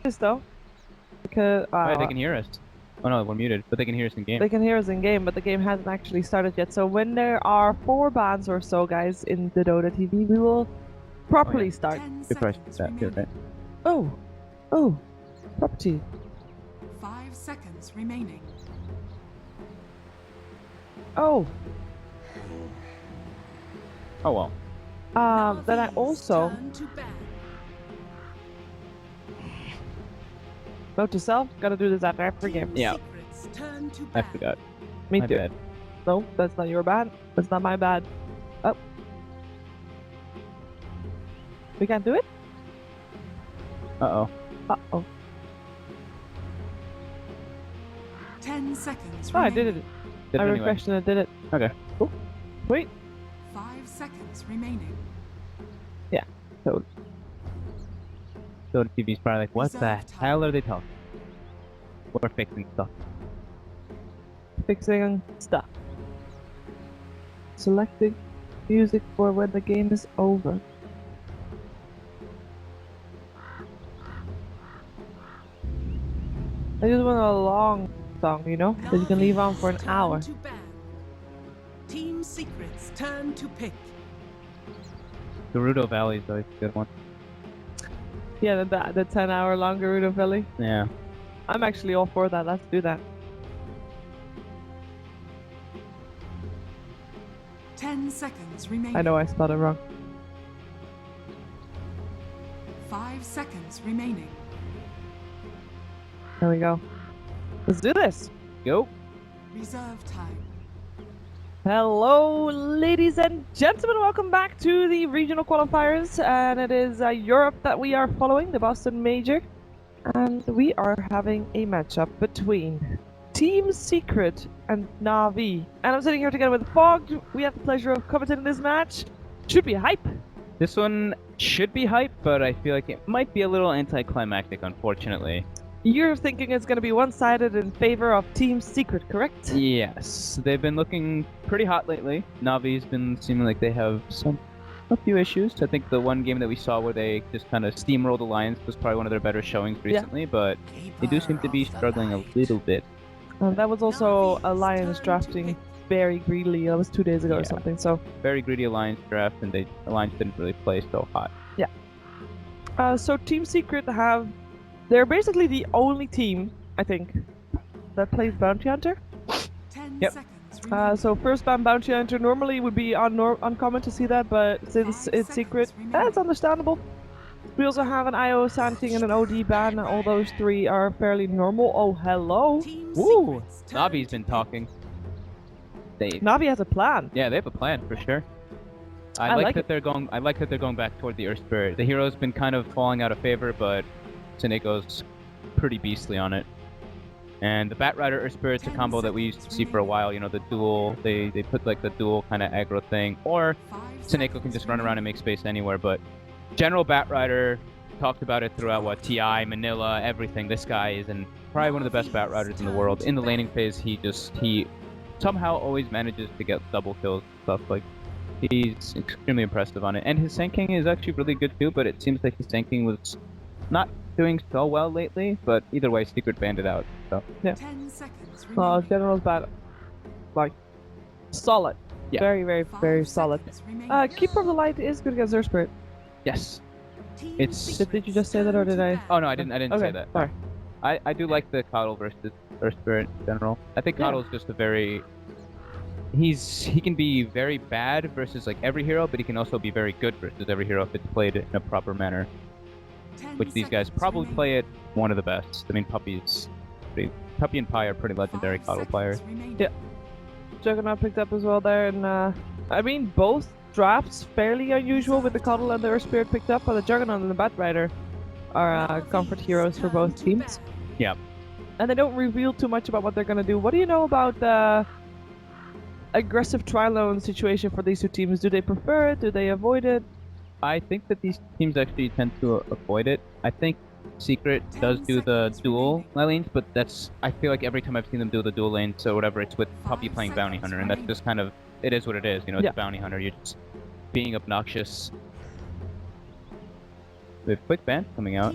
this though. Because they can hear us. Oh no, we're muted, but they can hear us in game. They can hear us in game, but the game hasn't actually started yet. So when there are 4 bans or so, guys, in the Dota TV, we will properly start. Good price for that, too, right? Oh, property. 5 seconds remaining. Oh, well. then I also note to self. Gotta do this after every game. Yeah. I forgot. Me My too. bad. No, that's not your bad. That's not my bad. Oh. We can't do it? Uh-oh. Uh-oh. 10 seconds Oh, I remaining. did it. Did I it anyway. refreshed and I did it. Okay. Cool. Wait. 5 seconds remaining. Yeah. So the TV's probably like, what the hell are they talking? We're fixing stuff. Fixing stuff. Selecting music for when the game is over. I just want a long song, you know, that you can leave on for an hour. Team Secrets turn to pick. Gerudo Valley is always a good one. Yeah, the 10-hour long Gerudo Valley. Yeah. I'm actually all for that. Let's do that. 10 seconds remaining. I know I spelled it wrong. 5 seconds remaining. There we go. Let's do this. Go. Reserve time. Hello, ladies and gentlemen. Welcome back to the regional qualifiers, and it is Europe that we are following, the Boston Major, and we are having a matchup between Team Secret and Na'Vi. And I'm sitting here together with Fog. We have the pleasure of commentating this match. Should be hype. This one should be hype, but I feel like it might be a little anticlimactic, unfortunately. You're thinking it's going to be one-sided in favor of Team Secret, correct? Yes, they've been looking pretty hot lately. Navi's been seeming like they have a few issues. I think the one game that we saw where they just kind of steamrolled Alliance was probably one of their better showings recently, but they do seem to be struggling a little bit. That was also Alliance drafting very greedily. That was 2 days ago or something. So very greedy Alliance draft, and Alliance didn't really play so hot. Yeah. So Team Secret they're basically the only team, I think, that plays Bounty Hunter. 10 Yep. seconds So first ban Bounty Hunter normally would be uncommon to see that, but since it's Secret, that's understandable. We also have an IO Santing and an OD ban, and all those 3 are fairly normal. Oh, hello. Woo! Navi's been talking. Navi has a plan. Yeah, they have a plan for sure. I like that they're going back toward the Earth Spirit. The hero's been kind of falling out of favor, but Sinego's pretty beastly on it. And the Bat Rider Earth Spirit's a combo that we used to see for a while, you know, the dual, they put like the dual kind of aggro thing, or Sinego can just run around and make space anywhere, but General Bat Rider talked about it throughout, TI, Manila, everything. This guy is probably one of the best Bat Riders in the world. In the laning phase, he somehow always manages to get double kills and stuff. Like, he's extremely impressive on it. And his Sanking is actually really good too, but it seems like his Sanking was not doing so well lately, but either way, Secret banned it out. So yeah. 10 seconds General's bad, like solid. Yeah. Very, very, very solid. Keeper of the Light is good against Earth Spirit. Yes. Did you just say that, or did I? Oh no, I didn't say that. Sorry. I do like the Coddle versus Earth Spirit in general. I think Coddle's just a very he can be very bad versus like every hero, but he can also be very good versus every hero if it's played in a proper manner. Which these guys probably play it one of the best. I mean, Puppy and Pi are pretty legendary Coddle players. Yeah. Juggernaut picked up as well there, and I mean, both drafts fairly unusual with the Coddle and the Earth Spirit picked up, but the Juggernaut and the Bat Rider are comfort heroes for both teams. Yeah. And they don't reveal too much about what they're gonna do. What do you know about the aggressive Trilone situation for these 2 teams? Do they prefer it? Do they avoid it? I think that these teams actually tend to avoid it. I think Secret does do the dual lanes, but I feel like every time I've seen them do the dual lanes or whatever, it's with Puppy playing Bounty Hunter, and that's just kind of, it is what it is, you know, it's a Bounty Hunter, you're just being obnoxious. have quick ban coming out.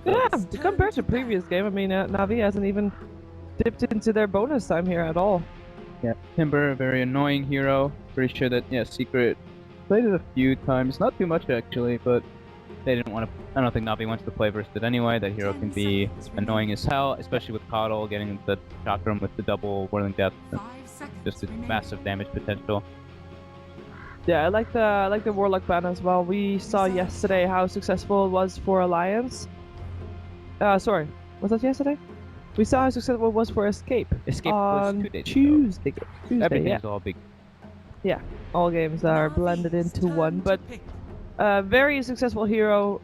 Yeah, compared to previous game, I mean, Navi hasn't even dipped into their bonus time here at all. Yeah, Timber, a very annoying hero. Pretty sure that, yeah, Secret played it a few times. Not too much, actually, but they didn't want to... I don't think Navi wants to play versus it anyway. That hero can be annoying as hell, especially with Coddle getting the chakram with the double Whirling Death. Just its massive damage potential. Yeah, I like the Warlock ban as well. We saw yesterday how successful it was for Alliance. Sorry, was that yesterday? We saw how successful it was for Escape. Escape on was 2 days Tuesday. ago. Tuesday, Everything's yeah. all big. Yeah, all games are blended into one, but very successful hero,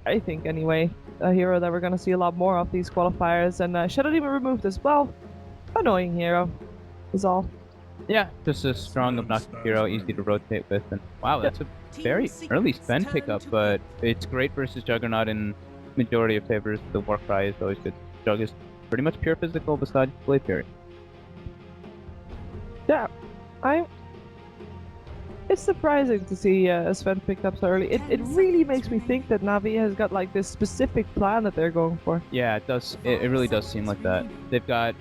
I think anyway. A hero that we're gonna see a lot more of these qualifiers, and Shadow Demon removed as well. Annoying hero, is all. Yeah, just a strong, obnoxious hero, easy to rotate with, and wow, that's a very early spend pickup, but it's great versus Juggernaut in majority of favors. The Warcry is always good. Jug is pretty much pure physical besides Blade Fury. Yeah, it's surprising to see Sven picked up so early. It really makes me think that Navi has got like this specific plan that they're going for. Yeah, it does. It really does seem like that. They've got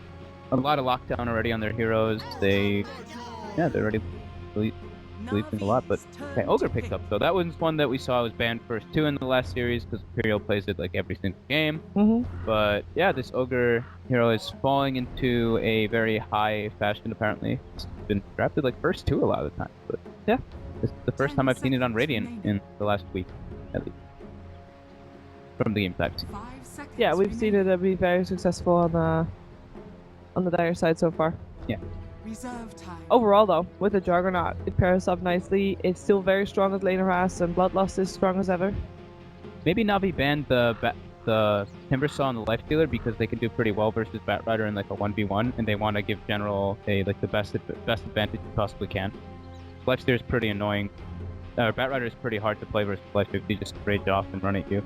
a lot of lockdown already on their heroes. They're already releasing a lot. But okay, Ogre picked up. So that was one that we saw was banned first too in the last series because Imperial plays it like every single game. But yeah, this Ogre hero is falling into a very high fashion apparently. It's been drafted like first two a lot of the time. But yeah, this is the first time I've seen it on Radiant in the last week, at least. From the game types. Yeah, we've seen it be very successful on the dire side so far. Yeah. Reserve time. Overall though, with the Juggernaut, it pairs up nicely. It's still very strong as lane harass, and Bloodlust is strong as ever. Maybe Navi banned the Timbersaw and the Lifestealer because they can do pretty well versus Batrider in like a 1v1, and they want to give General the best advantage you possibly can. Lifestealer is pretty annoying. Batrider is pretty hard to play versus Lifestealer. They just rage off and run at you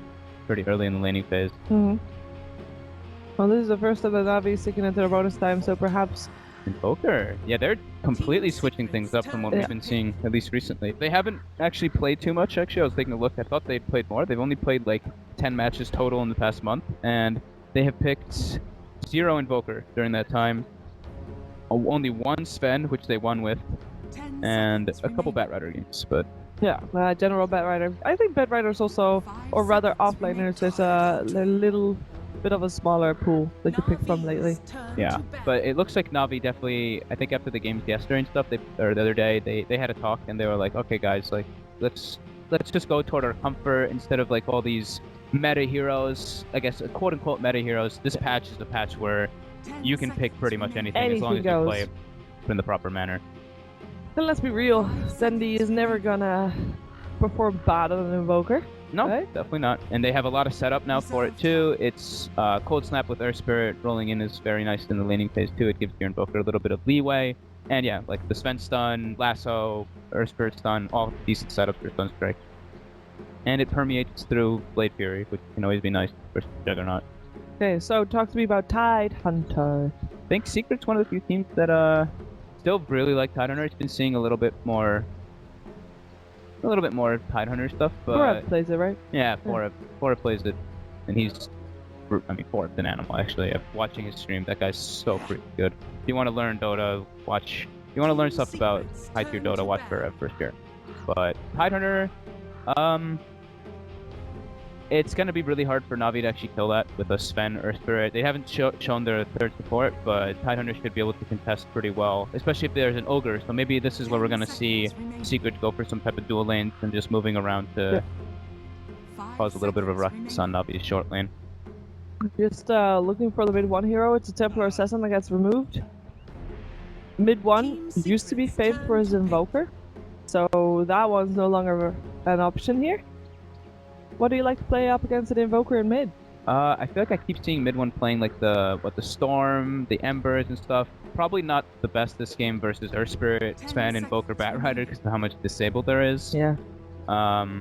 pretty early in the laning phase. Well, this is the first time that Navi is sticking into their bonus time, so perhaps... Invoker. Yeah, they're completely switching things up from what we've been seeing, at least recently. They haven't actually played too much, actually. I was taking a look. I thought they'd played more. They've only played like 10 matches total in the past month, and they have picked 0 Invoker during that time. Only 1 Sven, which they won with, and a couple Batrider games, but... Yeah, General Batrider. I think Batrider's also, or rather offlaners, there's a little bit of a smaller pool that you pick from lately. Yeah, but it looks like Navi definitely, I think after the games yesterday and stuff, or the other day, they had a talk and they were like, okay guys, like, let's just go toward our comfort instead of like all these meta heroes, I guess, quote unquote meta heroes. This patch is a patch where you can pick pretty much anything as long as you play it in the proper manner. And let's be real, Zendi is never gonna perform bad on an Invoker. No, right? Definitely not. And they have a lot of setup now for it too. It's Cold Snap with Earth Spirit rolling in is very nice in the laning phase too. It gives your Invoker a little bit of leeway. And yeah, like the Sven stun, Lasso, Earth Spirit stun, all decent setups for Stun Strike. And it permeates through Blade Fury, which can always be nice for Juggernaut. Okay, so talk to me about Tidehunter. I think Secret's one of the few teams that still really like Tidehunter. It's been seeing a little bit more Tidehunter stuff, but Forev plays it, right? Yeah, Forev plays it, and he's, I mean, Forev's an animal actually. Watching his stream, that guy's so freaking good. If you want to learn Dota, if you want to learn stuff about high tier Dota, watch Forev for sure. But Tidehunter, it's gonna be really hard for Navi to actually kill that with a Sven Earth Spirit. They haven't shown their third support, but Tidehunter should be able to contest pretty well, especially if there's an Ogre. So maybe this is where we're gonna see Secret go for some type of dual lanes and just moving around to cause a little bit of a ruckus on Navi's short lane. Just looking for the mid 1 hero. It's a Templar Assassin that gets removed. Mid 1 used to be famed for his Invoker, so that one's no longer an option here. What do you like to play up against an Invoker in mid? I feel like I keep seeing mid 1 playing like the Storm, the Embers and stuff. Probably not the best this game versus Earth Spirit, Sven, Invoker, Batrider because of how much disabled there is. Yeah. What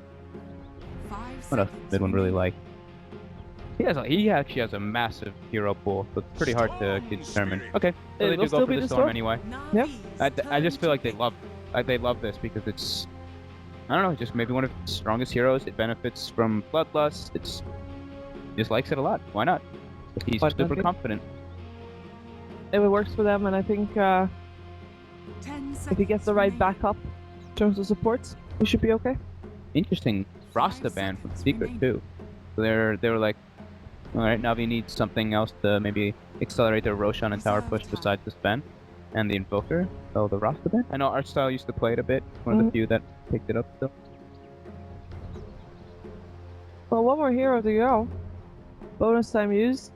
else does mid 1 really like? He actually has a massive hero pool, so it's pretty hard to determine. Okay, so they do go for the Storm anyway. Yep. I just feel like they love this because I don't know, just maybe one of its strongest heroes. It benefits from Bloodlust. He just likes it a lot. Why not? He's super confident. If it works for them, and I think if he gets the right backup in terms of supports, we should be okay. Interesting. Rasta ban from Secret too. So they were like, all right, Navi needs something else to maybe accelerate their Roshan and tower push besides this ban and the Invoker. So the Rasta ban. I know Artstyle used to play it a bit. One of the few that picked it up still. Well, one more hero to go. Bonus time used.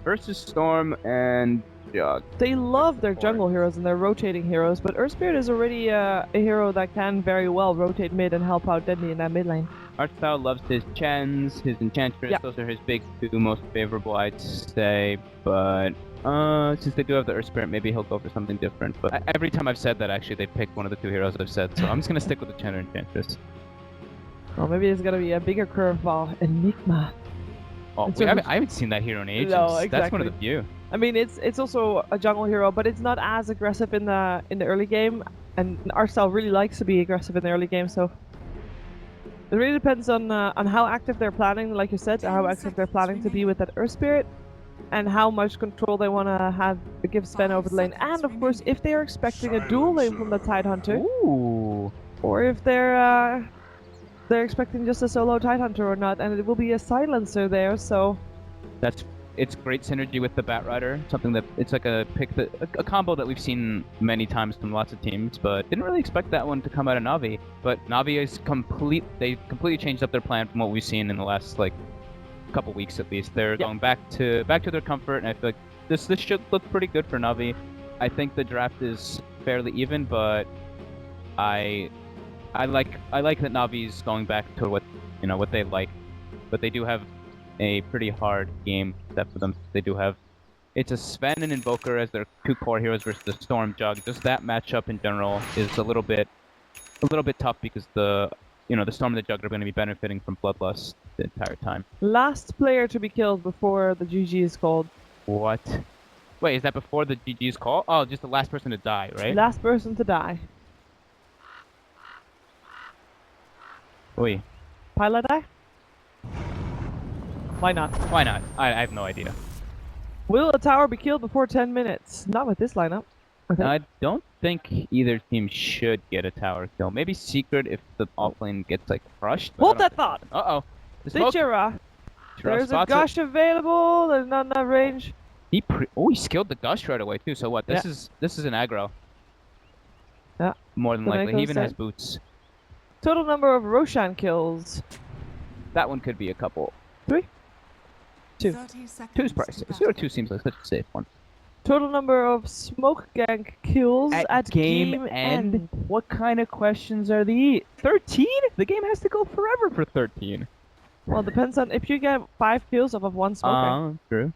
Versus Storm and Jug. They love their jungle heroes and their rotating heroes, but Earth Spirit is already a hero that can very well rotate mid and help out Deadly in that mid lane. Artstyle loves his Chens, his Enchantress. Yeah. Those are his big two most favorable, I'd say. But since they do have the Earth Spirit, maybe he'll go for something different. But every time I've said that, actually, they picked one of the two heroes I've said. So I'm just gonna stick with the Chen or Enchantress. Well, maybe it's gonna be a bigger curveball, Enigma. Oh, I haven't seen that hero in ages. No, exactly. That's one of the few. I mean, it's also a jungle hero, but it's not as aggressive in the early game, and Artstyle really likes to be aggressive in the early game. So it really depends on how active they're planning, like you said, how active they're planning to be with that Earth Spirit, and how much control they want to give Sven over the lane, and of course if they are expecting a dual lane from the Tidehunter, or if they're expecting just a solo Tidehunter or not, and it will be a silencer there. So it's great synergy with the Batrider, something that it's like a combo that we've seen many times from lots of teams, but didn't really expect that one to come out of Navi. But Navi is they completely changed up their plan from what we've seen in the last like couple weeks at least. They're going back to their comfort, and I feel like this should look pretty good for Navi. I think the draft is fairly even, but I like that Navi's going back to what they like, but they do have a pretty hard game set for them. They do have it's a Sven and Invoker as their two core heroes versus the Storm Jug. Just that matchup in general is a little bit tough because the Storm and the Jug are going to be benefiting from Bloodlust the entire time. Last player to be killed before the GG is called. What? Wait, is that before the GG is called? Oh, just the last person to die, right? Last person to die. Oi. Pilot die? Why not? Why not? I have no idea. Will a tower be killed before 10 minutes? Not with this lineup. I don't think either team should get a tower kill. Maybe Secret if the offlane gets like crushed. Hold that thought! Uh-oh. Vincere. There's a gush available, there's not enough range. He skilled the gush right away too, so what? This is an aggro. Yeah. More than likely. He even has boots. Total number of Roshan kills. That one could be a couple. 3? 2. 2's probably safe. 2 seems like such a safe one. Total number of smoke gang kills at game end. What kind of questions are these? 13? The game has to go forever for 13. Well, depends on if you get 5 kills off of one smoke gang. True.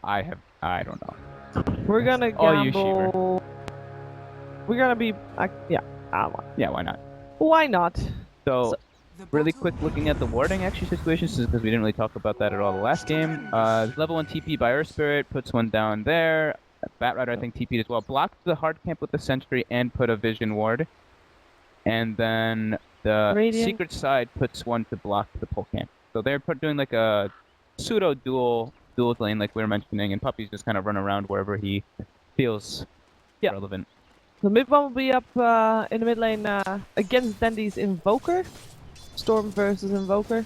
I don't know. We're gonna gamble. Oh, you sheever. We're gonna be yeah, why not? Why not? So really quick looking at the warding actually situations, because we didn't really talk about that at all the last game. Level 1 TP by Earth Spirit puts one down there. Batrider I think TP'd as well. Blocked the hard camp with the sentry and put a vision ward. And then the Secret side puts one to block the pole camp. So they're doing like a pseudo dual lane like we were mentioning, and Puppy's just kind of run around wherever he feels relevant. The mid one will be up in the mid lane against Dendy's Invoker. Storm versus Invoker.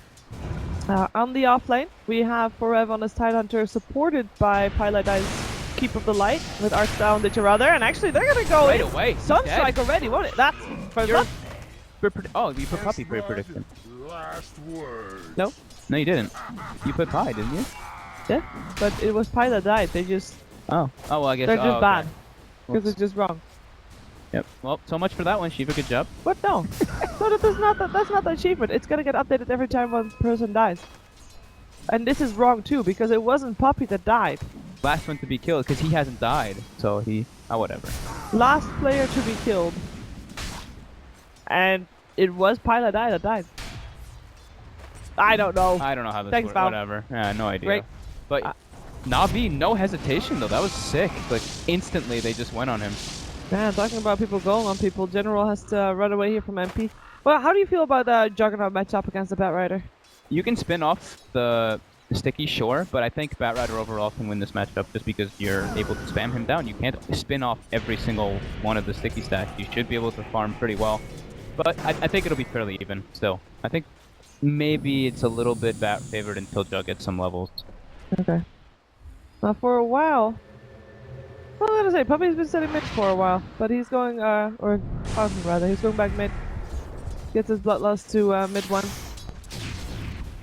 On the off lane, we have Forever on his Tidehunter, supported by Pilot Eye's Keep of the Light with Artstyle and Ditcher, and actually they're gonna go Wait away. Sunstrike already, won't it? That's first Oh, you put Puppy for your prediction. Last word. No, you didn't. You put Pie, didn't you? Yeah, but it was Pilot died. They just well, I guess they're just bad because Whoops. it's just wrong. Yep. Well, so much for that one, Shiva. Good job. But no, that's not the achievement. It's gonna get updated every time one person dies. And this is wrong too, because it wasn't Puppy that died. Last one to be killed, because he hasn't died. So whatever. Last player to be killed. And it was Pilot Eye that died. I don't know. I don't know how this Thanks, works. Val. Whatever. Yeah, no idea. Great. But Navi, no hesitation though. That was sick. Like instantly, they just went on him. Man, talking about people going on people, General has to run away here from MP. Well, how do you feel about the Juggernaut matchup against the Bat Rider? You can spin off the sticky, sure, but I think Bat Rider overall can win this matchup just because you're able to spam him down. You can't spin off every single one of the sticky stacks. You should be able to farm pretty well. But I think it'll be fairly even still. I think maybe it's a little bit Bat favored until Jug gets some levels. Okay. Now for a while... Well, I'm gonna say, Puppy's been sitting mid for a while, but he's going, or Fountain rather, he's going back mid. Gets his bloodlust to mid 1.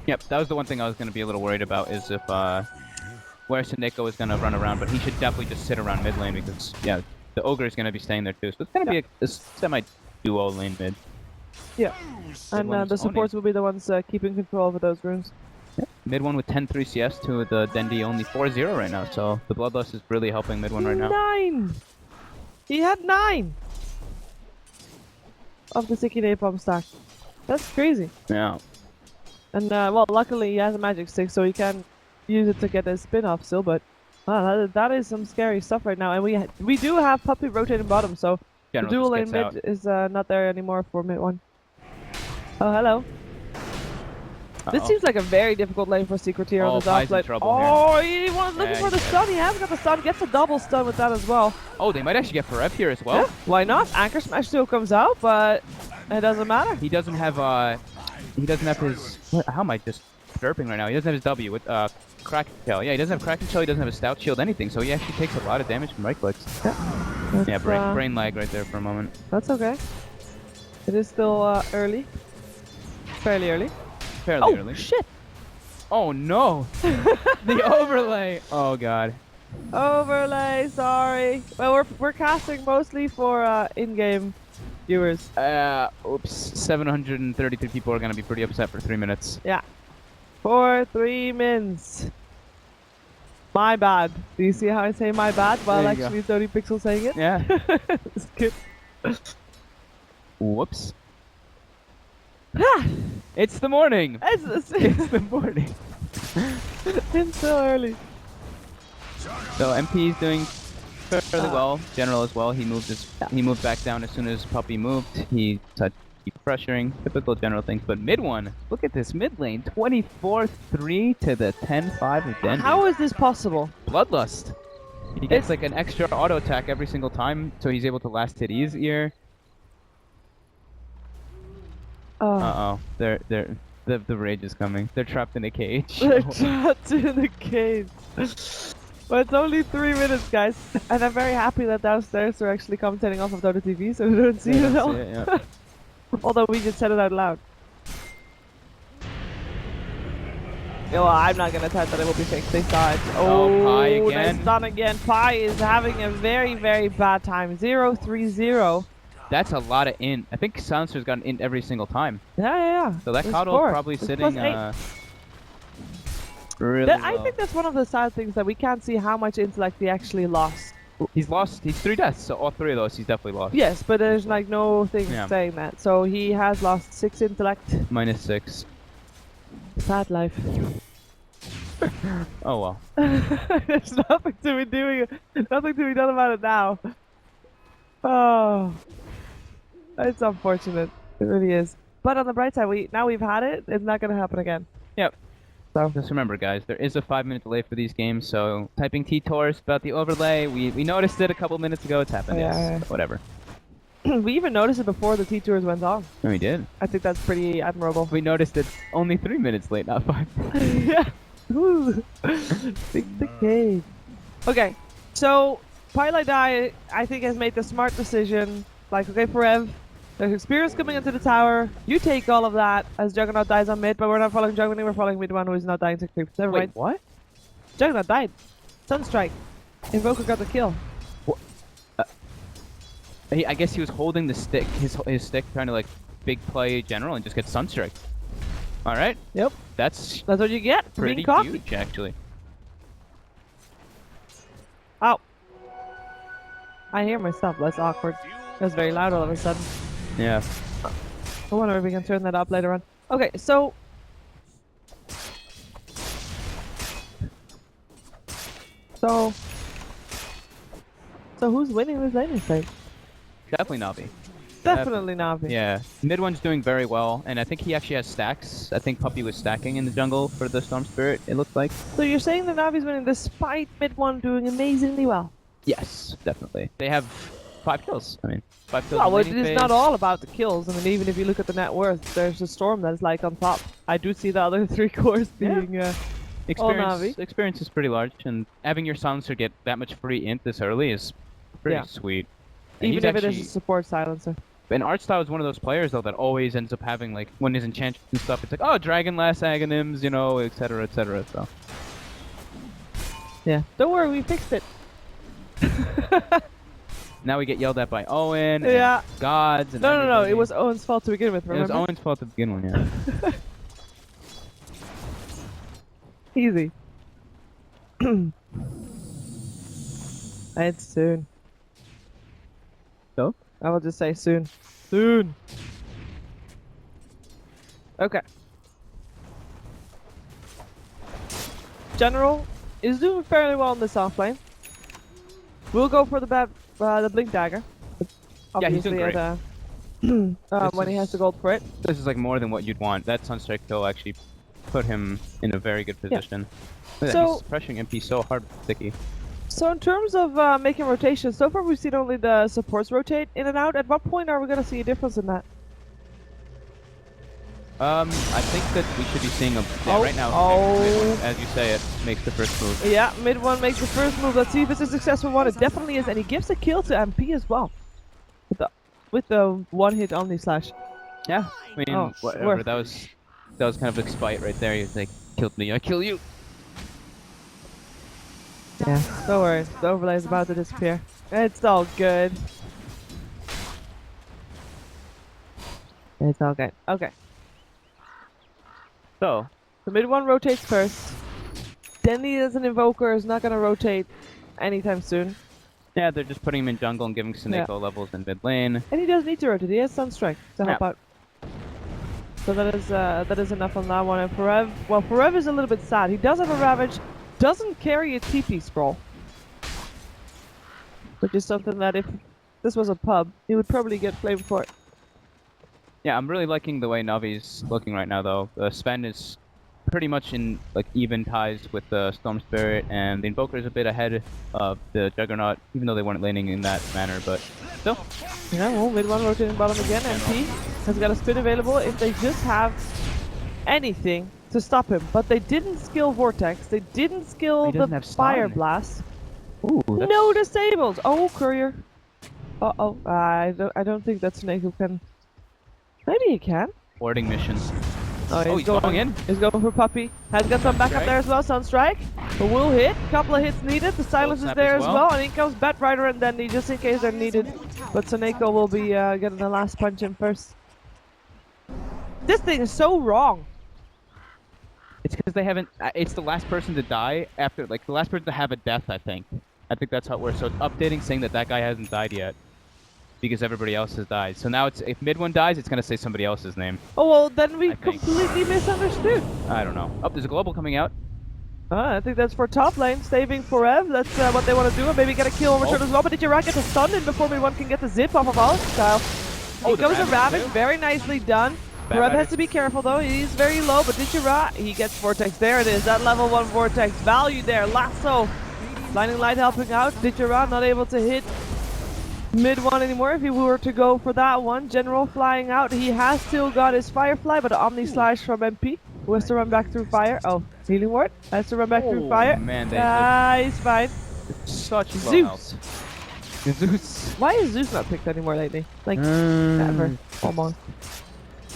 Yep, that was the one thing I was going to be a little worried about is if, where Sineko is going to run around, but he should definitely just sit around mid lane because, yeah, the Ogre is going to be staying there too, so it's going to be a semi-duo lane mid. Yeah, and the supports will be the ones keeping control over those runes. Yep. Mid 1 with 10-3 CS to the Dendi only 4-0 right now, so the Bloodlust is really helping mid 1 right now. 9! He had 9! Of the Sticky Napalm stack. That's crazy. Yeah. And, well, luckily he has a magic stick, so he can use it to get a spin-off still, but wow, that is some scary stuff right now. And we do have Puppy rotating bottom, so General the dual lane just mid gets out. is not there anymore for mid 1. Oh, hello. This seems like a very difficult lane for Secret here on the top lane. Oh, he was looking for the stun. He has got the stun. Gets a double stun with that as well. Oh, they might actually get Forev here as well. Yeah, why not? Anchor Smash still comes out, but it doesn't matter. He doesn't have his. How am I just derping right now? He doesn't have his W with Kraken Shell. Yeah, he doesn't have Kraken Shell. He doesn't have a Stout Shield, anything. So he actually takes a lot of damage from right clicks. Yeah, brain lag right there for a moment. That's okay. It is still early. Fairly early. Fairly early. Shit! Oh no! The overlay! Oh god. Overlay, sorry. Well, we're casting mostly for in-game viewers. Oops. 733 people are gonna be pretty upset for 3 minutes. Yeah. For 3 mins. My bad. Do you see how I say my bad while actually 30 Pixel saying it? Yeah. It's good. Whoops. It's the morning! It's the morning. It's so early. So MP is doing fairly well. General as well. He moved back down as soon as Puppy moved. He touched, keep pressuring. Typical General things. But mid 1, look at this mid lane. 24-3 to the 10-5 of Dendi. How is this possible? Bloodlust. He gets like an extra auto attack every single time, so he's able to last hit easier. Uh-oh. The rage is coming. They're trapped in a cage. They're trapped in a cage. But it's only 3 minutes, guys. And I'm very happy that downstairs we're actually commentating off of Dota TV, so we don't see it at all. Yeah. Although we just said it out loud. Well, I'm not gonna type that it will be fixed. They saw it. Oh, Pi again. Nice stun again. Pi is having a very, very bad time. 0-3-0. That's a lot of int. I think Silencer's got an int every single time. Yeah. So that Coddle is probably sitting really I think that's one of the sad things, that we can't see how much intellect he actually lost. He's 3 deaths, so all 3 of those he's definitely lost. Yes, but there's like no thing saying that. So he has lost 6 intellect. -6. Sad life. Oh well. There's nothing to be done about it now. Oh. It's unfortunate. It really is. But on the bright side, we've had it. It's not gonna happen again. Yep. So just remember, guys, there is a 5-minute delay for these games. So typing T-Tors about the overlay, we noticed it a couple minutes ago. It's happened. Yes. Whatever. We even noticed it before the T-Tours went on. No, we did. I think that's pretty admirable. We noticed it only 3 minutes late, not 5. Yeah. Ooh. Fix the cage. Okay. So Pilot Die, I think, has made the smart decision. Like, okay, Forev. There's experience coming into the tower. You take all of that as Juggernaut dies on mid, but we're not following Juggernaut, we're following mid 1 who is not dying to creep. Never mind. What? Juggernaut died. Sunstrike. Invoker got the kill. What? I guess he was holding the stick, his stick, trying to like big play General and just get Sunstrike. Alright. Yep. That's what you get. Pretty huge, actually. Ow. I hear myself. That's awkward. That's very loud all of a sudden. Yeah. I wonder if we can turn that up later on. Okay, so... So who's winning this laning fight? Definitely Navi. Definitely Navi. Yeah, mid one's doing very well, and I think he actually has stacks. I think Puppy was stacking in the jungle for the Storm Spirit, it looked like. So you're saying the Navi's winning despite mid one doing amazingly well? Yes, definitely. They have 5 kills. I mean, 5 kills. Well, in it laning is phase. not all about the kills. I mean, even if you look at the net worth, there's a Storm that is like on top. I do see the other 3 cores being all Navi. Experience is pretty large, and having your silencer get that much free int this early is pretty sweet. And Even if it is a support silencer. And Artstyle is one of those players, though, that always ends up having, like, when his enchantments and stuff, it's like, oh, Dragon Last Aghanims, you know, etc., etc., so. Yeah. Don't worry, we fixed it. Now we get yelled at by Owen, Yeah. and gods, and No, it was Owen's fault to begin with, remember? It was Owen's fault to begin with, yeah. Easy. It's soon. So? I will just say soon. Soon. Okay. General is doing fairly well in this offlane. We'll go for the blink dagger. Yeah, he's doing Obviously great. when he has the gold for it. This is, like, more than what you'd want. That Sunstrike kill actually put him in a very good position. Look at that, he's pressuring MP so hard with Sticky. So in terms of making rotations, so far we've seen only the supports rotate in and out. At what point are we going to see a difference in that? I think that we should be seeing a... Yeah, right now, mid one, as you say it, makes the first move. Yeah, mid one makes the first move. Let's see if it's a successful one. It definitely is, and he gives a kill to MP as well. With the one-hit Omni Slash. Yeah, I mean, whatever. That was kind of like spite right there. He's like, killed me, I kill you. Yeah, don't worry. The overlay is about to disappear. It's all good. It's all good. Okay. So, the mid one rotates first. Denny as an invoker is not going to rotate anytime soon. yeah, they're just putting him in jungle and giving Sineko levels in mid lane. And he does need to rotate. He has Sunstrike to help out. So that is enough on that one. And Forev, well, Forev is a little bit sad. He does have a Ravage, doesn't carry a TP scroll. Which is something that if this was a pub, he would probably get flamed for it. Yeah, I'm really liking the way Navi's looking right now, though. Sven is pretty much in like even ties with the Storm Spirit, and the Invoker is a bit ahead of the Juggernaut, even though they weren't laning in that manner, but still. Yeah, well, mid one rotating bottom again, and P has got a spin available if they just have anything to stop him. But they didn't skill Vortex, they didn't skill the Fire Blast. Ooh, no disables! Oh, Courier. Uh-oh, I don't think that's Snake who can... Maybe he can. Warding mission. Oh, he's going in. He's going for Puppy. Has got some backup there as well. Sunstrike. But will hit. Couple of hits needed. The silence is there as well. And in comes Bat Rider and Dandy just in case they're needed. But Soneko will be getting the last punch in first. This thing is so wrong. It's because they haven't... it's the last person to die after... Like, the last person to have a death, I think. I think that's how it works. So it's updating saying that that guy hasn't died yet. Because everybody else has died. So now it's if mid one dies, it's going to say somebody else's name. Oh, well, then we completely misunderstood. I don't know. Oh, there's a global coming out. I think that's for top lane, saving Forev. That's what they want to do. And maybe get a kill on return as well. But Ditchera gets a stun in before mid one can get the zip off of Style. Here goes a Ravage. Very nicely done. Forev has to be careful though. He's very low, but Ditchera, he gets Vortex. There it is. That level 1 Vortex value there. Lasso. Blinding Light helping out. Ditchera not able to hit mid one anymore if he were to go for that one. General flying out. He has still got his Firefly, but Omni Slash from MP, who has to run back through fire. Oh, Healing Ward has to run back through fire. Man, he's fine. Such Zeus. Zeus. Why is Zeus not picked anymore lately? Like, never. Almost.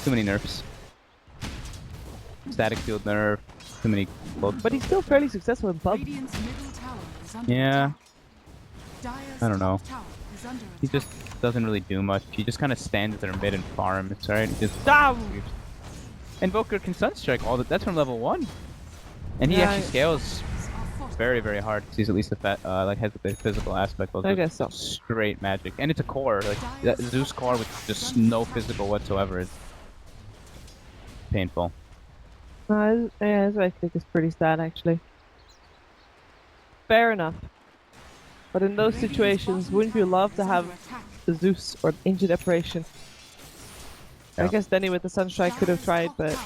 Too many nerfs. Static field nerf. Too many clothes. But he's still fairly successful in pub. Yeah. I don't know. He just doesn't really do much. He just kind of stands there mid and farms, right? He just Invoker can Sunstrike all that. That's from level 1, and he actually scales very, very hard. Because he's at least like has a physical aspect. I guess so. Straight magic, and it's a core. Like that Zeus core with just no physical whatsoever is painful. Yeah, I think it's pretty sad actually. Fair enough. But in those situations, wouldn't you love to have the Zeus or Ancient Apparition. Yeah. I guess Denny with the Sunstrike could have tried, but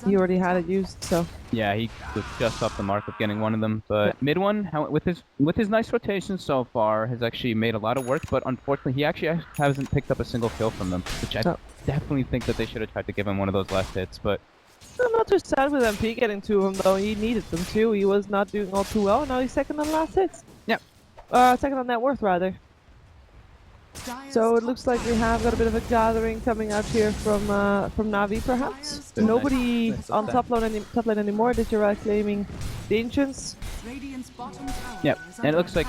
he already had it used, so... Yeah, he was just off the mark of getting one of them. But Yeah. mid one, with his nice rotation so far, has actually made a lot of work. But unfortunately, he actually hasn't picked up a single kill from them, which I definitely think that they should have tried to give him one of those last hits. But I'm not too sad with MP getting two of them, though. He needed them too. He was not doing all too well. Now he's second on last hits. Yeah. Second on net worth, rather. So it looks like we have got a bit of a gathering coming out here from Na'Vi, perhaps. Nobody on top lane anymore. Ditchera claiming the Ancients. Yep, and it looks like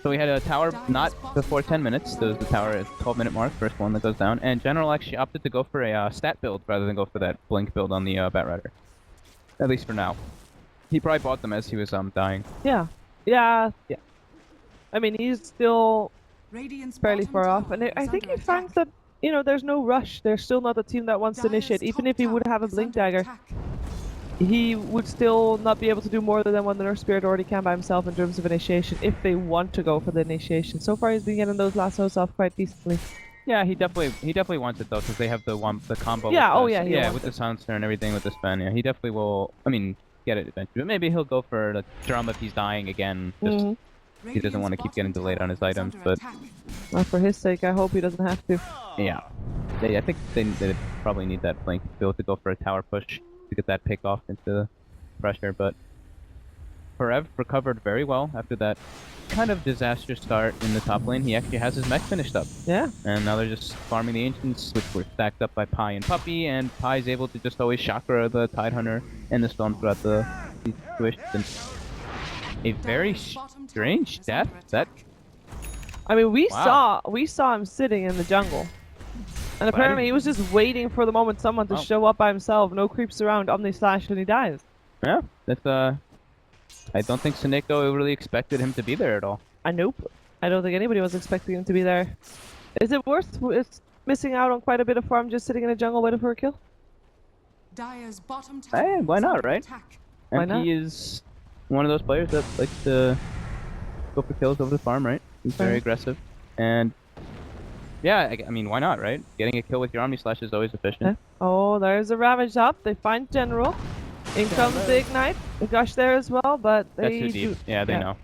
so we had a tower not before 10 minutes. There was the tower at 12-minute mark, first one that goes down. And General actually opted to go for a stat build rather than go for that blink build on the Batrider. At least for now. He probably bought them as he was dying. Yeah. I mean, he's still fairly far off, and I think he finds that, you know, there's no rush. There's still not a team that wants to initiate. Even if he would have a blink dagger, he would still not be able to do more than what the Nurse Spirit already can by himself in terms of initiation, if they want to go for the initiation. So far, he's been getting those lassos off quite decently. Yeah, he definitely wants it though, because they have the combo. Yeah, With the silencer and everything with the spin. Yeah, he definitely will. I mean, get it eventually. But maybe he'll go for the drum if he's dying again. Just he doesn't want to keep getting delayed on his items, but well, for his sake, I hope he doesn't have to. Yeah, I think they probably need that flank to be able to go for a tower push to get that pick off into the pressure. But Forev recovered very well after that kind of disastrous start in the top lane. He actually has his mech finished up. Yeah. And now they're just farming the Ancients, which were stacked up by Pi and Puppy, and Pi's able to just always chakra the Tidehunter and the Storm throughout the situation. A very strange death. That I mean, we saw him sitting in the jungle, and apparently he was just waiting for the moment someone to show up by himself. No creeps around, Omni Slash, and he dies. Yeah, that's I don't think Seneko really expected him to be there at all. Nope. I don't think anybody was expecting him to be there. Is it worth missing out on quite a bit of farm just sitting in a jungle waiting for a kill? Hey, why not, right? Why not? He is one of those players that likes to go for kills over the farm, right? He's very aggressive. And yeah, I mean, why not, right? Getting a kill with your Omni Slash is always efficient. Oh, there's a Ravage up. They find General. In comes the Ignite. The Gush there as well, but they That's too deep. Yeah, they know.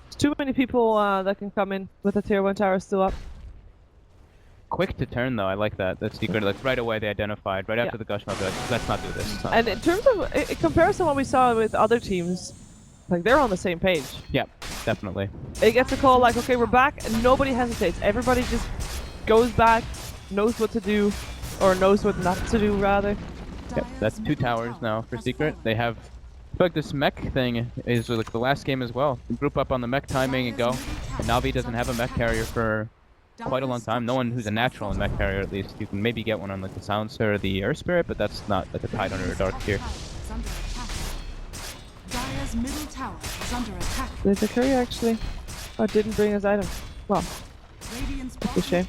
There's too many people that can come in with a tier 1 tower still up. Quick to turn though, I like that. That's secret. Like right away they identified. Right after the Gush mob, like, let's not do this. And in terms of in comparison to what we saw with other teams, like they're on the same page. Yeah, definitely. It gets a call like, okay, we're back, and nobody hesitates. Everybody just goes back, knows what to do, or knows what not to do rather. Yep, that's 2 towers now for Secret. They have, I feel like this mech thing is like the last game as well. You group up on the mech timing and go. And Na'Vi doesn't have a mech carrier for quite a long time. No one who's a natural in mech carrier at least. You can maybe get one on like the Silencer or the Earth Spirit, but that's not like a Tidehunter or a Dark tier. There's a courier actually. Oh, didn't bring his item. Well, that's a shame.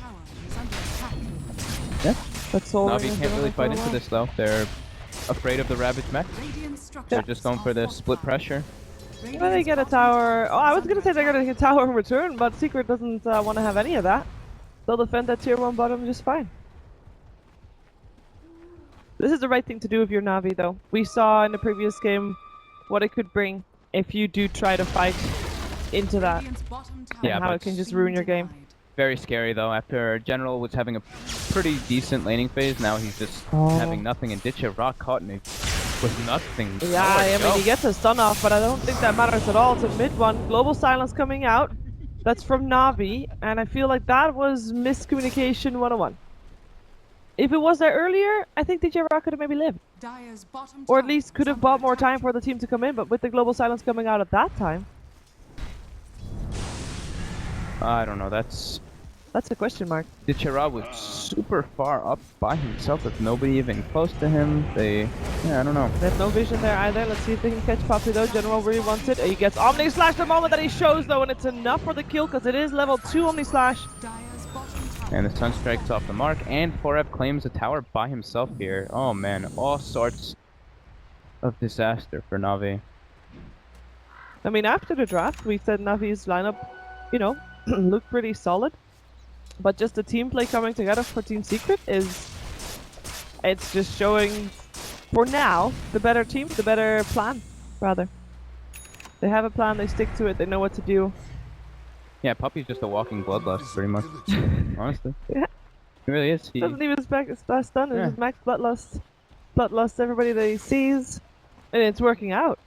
Yeah. That's all. Na'Vi can't really fight into this though. They're afraid of the Ravage mech. They're just going for the split pressure. Well, they get a tower. Oh, I was gonna say they're gonna get a tower in return, but Secret doesn't want to have any of that. They'll defend that tier 1 bottom just fine. This is the right thing to do if you're Na'Vi, though. We saw in the previous game what it could bring if you do try to fight into that, and how it can just ruin your game. Very scary though. After General was having a pretty decent laning phase, now he's just having nothing, and Ditchera caught me with nothing. Yeah, I mean, he gets a stun off, but I don't think that matters at all. It's a mid one. Global Silence coming out. That's from Na'Vi, and I feel like that was miscommunication 101. If it was there earlier, I think Ditchera could have maybe lived. Or at least could have bought more time for the team to come in, but with the Global Silence coming out at that time. I don't know, that's a question mark. Ditchera was super far up by himself with nobody even close to him. Yeah, I don't know. There's no vision there either. Let's see if they can catch Puppy though. General really wants it. He gets Omni Slash the moment that he shows though, and it's enough for the kill because it is level 2 Omni Slash. And the Sunstrike's off the mark, and Forev claims a tower by himself here. Oh man, all sorts of disaster for Na'Vi. I mean, after the draft, we said Na'Vi's lineup, you know, looked pretty solid. But just the team play coming together for Team Secret it's just showing, for now, the better team, the better plan, rather. They have a plan, they stick to it, they know what to do. Yeah, Puppy's just a walking bloodlust, pretty much. Honestly. Yeah. He really is. He... Doesn't even expect his best done, it's Yeah. just max bloodlust. Bloodlust everybody that he sees, and it's working out.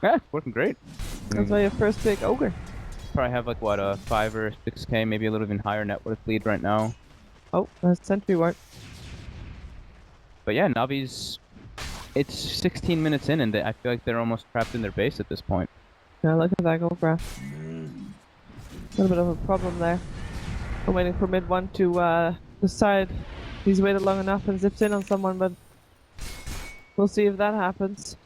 Yeah, working great. That's why you first pick Ogre. Probably have like what, a 5 or 6k, maybe a little even higher net worth lead right now. Oh, that's sentry ward. But yeah, Navi's... It's 16 minutes in, and I feel like they're almost trapped in their base at this point. Yeah, look at that go graph. A little bit of a problem there. I'm waiting for mid one to decide he's waited long enough and zips in on someone, but we'll see if that happens.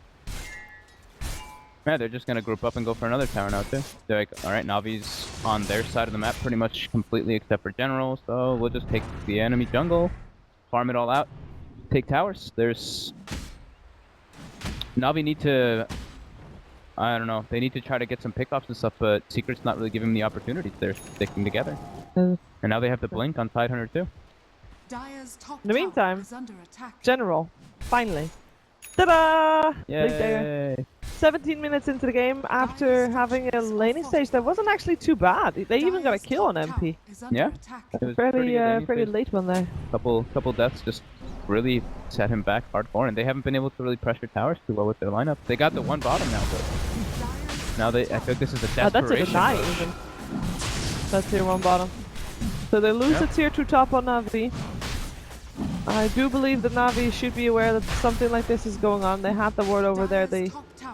Yeah, they're just gonna group up and go for another tower now too. They're like, alright, Navi's on their side of the map pretty much completely except for general, so we'll just take the enemy jungle, farm it all out, take towers. There's... Navi need to... I don't know, they need to try to get some pickoffs and stuff, but Secret's not really giving them the opportunities. They're sticking together. And now they have the blink on Tidehunter too. In the meantime, General, finally. Ta-da! Blink dagger. Yay! 17 minutes into the game after having a laning stage that wasn't actually too bad. They even got a kill on MP. Yeah, it was Pretty late one there. Couple deaths just really set him back hardcore, and they haven't been able to really pressure towers too well with their lineup. They got the one bottom now, but now I feel like this is a desperation. That's a deny even. That's tier 1 bottom. So they lose the tier 2 top on Navi. I do believe that Navi should be aware that something like this is going on. They have the ward over there. They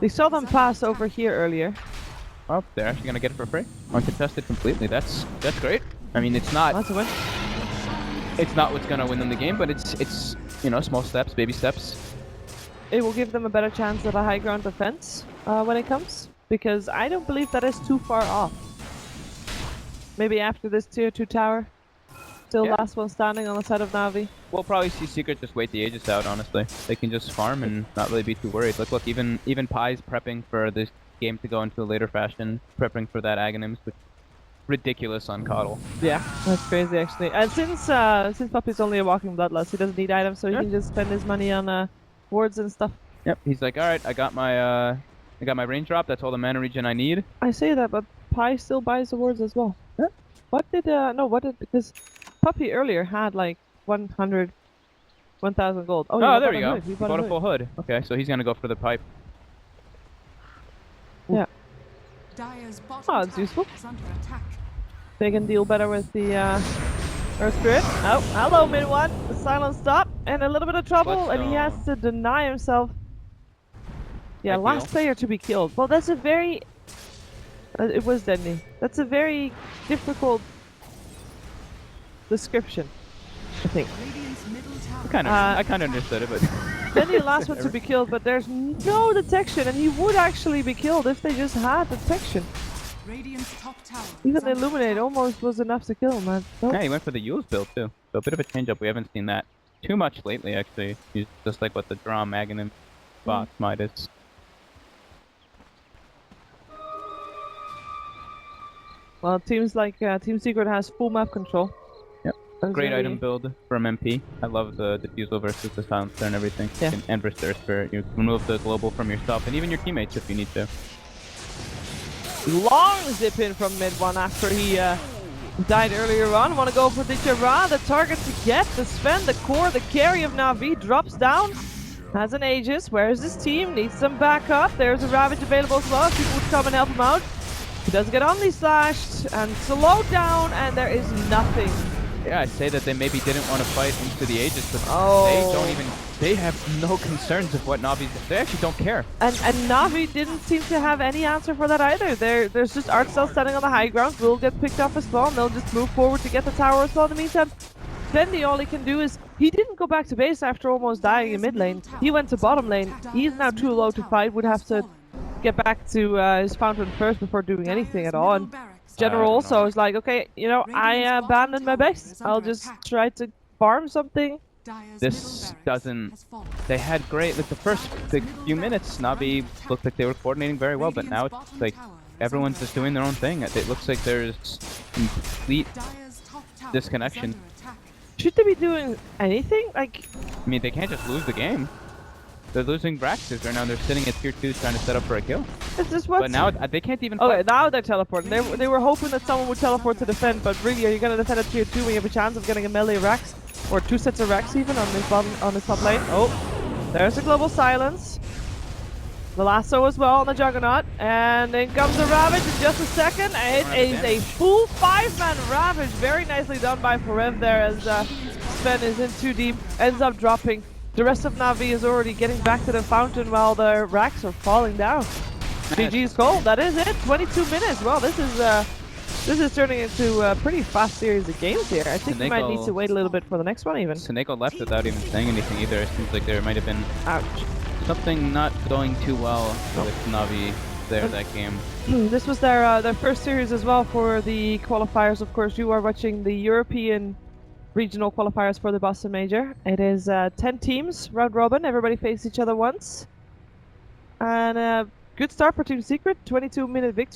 saw them pass over here earlier. Oh, they're actually gonna get it for free. Uncontested completely. That's great. I mean, it's not... That's a win. It's not what's gonna win them the game, but it's you know, small steps, baby steps. It will give them a better chance at a high ground defense when it comes, because I don't believe that is too far off. Maybe after this tier 2 tower. Still last one standing on the side of Navi. We'll probably see Secret just wait the Aegis out, honestly. They can just farm and not really be too worried. Look, even Pie's prepping for this game to go into a later fashion, prepping for that Aghanims, which ridiculous on Coddle. Yeah, that's crazy actually. And since Puppy's only a walking bloodlust, he doesn't need items, so he can just spend his money on wards and stuff. Yep, he's like, alright, I got my range drop, that's all the mana regen I need. I say that, but Pie still buys the wards as well. Yeah. Because Puppy earlier had like 1,000 gold. Oh, there we go. He bought a full hood. Okay, so he's gonna go for the pipe. Yeah. Oh, it's useful. They can deal better with the Earth Spirit. Oh, hello, mid one. The silent stop and a little bit of trouble, and he has to deny himself. Yeah, last player to be killed. Well, that's a very... it was Denny. That's a very difficult description, I think. I kind of understood it, but... Denny the last one to be killed, but there's no detection, and he would actually be killed if they just had detection. Even the Illuminate almost was enough to kill him, man. Nope. Yeah, he went for the Yule's build too. So a bit of a change up. We haven't seen that too much lately, actually. He's just like what the Drum, Aghanim, Box, Midas. Well, it seems like Team Secret has full map control. Yep. Great item build from MP. I love the Diffusal versus the Silencer and everything. Yeah. And versus their Spirit. You can remove the global from yourself and even your teammates if you need to. Long zip in from mid one after he died earlier on. Want to go for the Jara, the target to get, the Sven, the core, the carry of Navi drops down. Has an Aegis. Where's his team? Needs some backup. There's a Ravage available as well. People would come and help him out. He does get Omni slashed and slowed down, and there is nothing. Yeah, I say that they maybe didn't want to fight into the Aegis, but they have no concerns of what Navi's, they actually don't care. And Navi didn't seem to have any answer for that either. There's just Art Cell standing on the high ground, will get picked up as well, and they'll just move forward to get the tower as well in the meantime. Fendi, all he can do is, he didn't go back to base after almost dying in mid lane. He went to bottom lane. He's now too low to fight, would have to get back to his fountain first before doing anything at all. And General also is like, okay, you know, I abandoned my base. I'll just try to farm something. This doesn't... They had great... Like the few minutes, Navi looked like they were coordinating very well, but now it's like everyone's just doing their own thing. It looks like there's complete disconnection. Should they be doing anything? Like, I mean, they can't just lose the game. They're losing Braxis right now. They're sitting at tier 2 trying to set up for a kill. is this what? But now they can't even Okay, fight. now they're teleporting. They were hoping that someone would teleport to defend, but really, are you going to defend at tier 2 when you have a chance of getting a melee Rex? Or 2 sets of Rex even on this top lane? Oh, there's the global silence. The lasso as well on the Juggernaut. And in comes the Ravage in just a second. It is a full 5-man Ravage. Very nicely done by Forev there as Sven is in too deep. Ends up dropping. The rest of Na'Vi is already getting back to the fountain while the racks are falling down. GG's goal. That is it. 22 minutes. Well, this is turning into a pretty fast series of games here. I think we might need to wait a little bit for the next one even. Seneko left without even saying anything either. It seems like there might have been something not going too well with Na'Vi there that game. This was their first series as well for the qualifiers. Of course, you are watching the European regional qualifiers for the Boston Major. It is 10 teams, round robin. Everybody faces each other once. And good start for Team Secret. 22-minute victory.